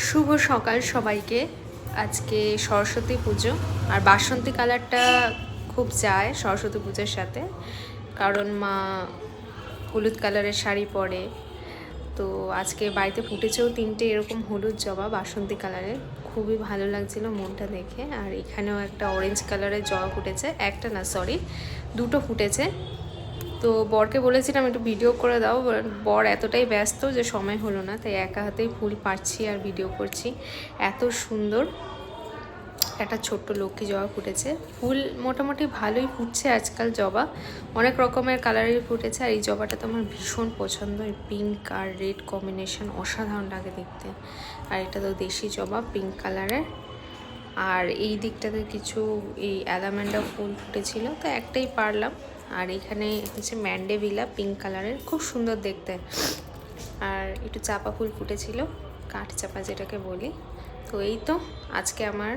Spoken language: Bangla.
শুভ সকাল সবাইকে। আজকে সরস্বতী পুজো, আর বাসন্তী কালারটা খুব যায় সরস্বতী পুজোর সাথে, কারণ মা হলুদ কালারের শাড়ি পরে। তো আজকে বাড়িতে ফুটেছেও 3টে এরকম হলুদ জবা বাসন্তী কালারের, খুবই ভালো লাগছিল মনটা দেখে। আর এখানেও একটা অরেঞ্জ কালারের জবা ফুটেছে, একটা না সরি 2টো ফুটেছে। তো বরকে বলেছিলাম একটু ভিডিও করে দাও, বর এতটাই ব্যস্ত যে সময় হলো না, তাই একা হাতেই ফুল পাড়ছি আর ভিডিও করছি। এত সুন্দর একটা ছোট্ট লক্ষ্মী জবা ফুটেছে। ফুল মোটামুটি ভালোই ফুটছে আজকাল, জবা অনেক রকমের কালারের ফুটেছে। আর এই জবাটা তো আমার ভীষণ পছন্দ, এই পিঙ্ক আর রেড কম্বিনেশন অসাধারণ লাগে দেখতে। আর এটা তো দেশি জবা পিঙ্ক কালারের। আর এই দিকটাতে কিছু এই অ্যালামেন্ডা ফুল ফুটেছিল, তো একটাই পারলাম। আর এখানে হচ্ছে ম্যান্ডেভিলা পিঙ্ক কালারের, খুব সুন্দর দেখতে। আর একটু চাপা ফুল ফুটেছিল, কাঠ চাপা যেটাকে বলি। তো এই তো আজকে আমার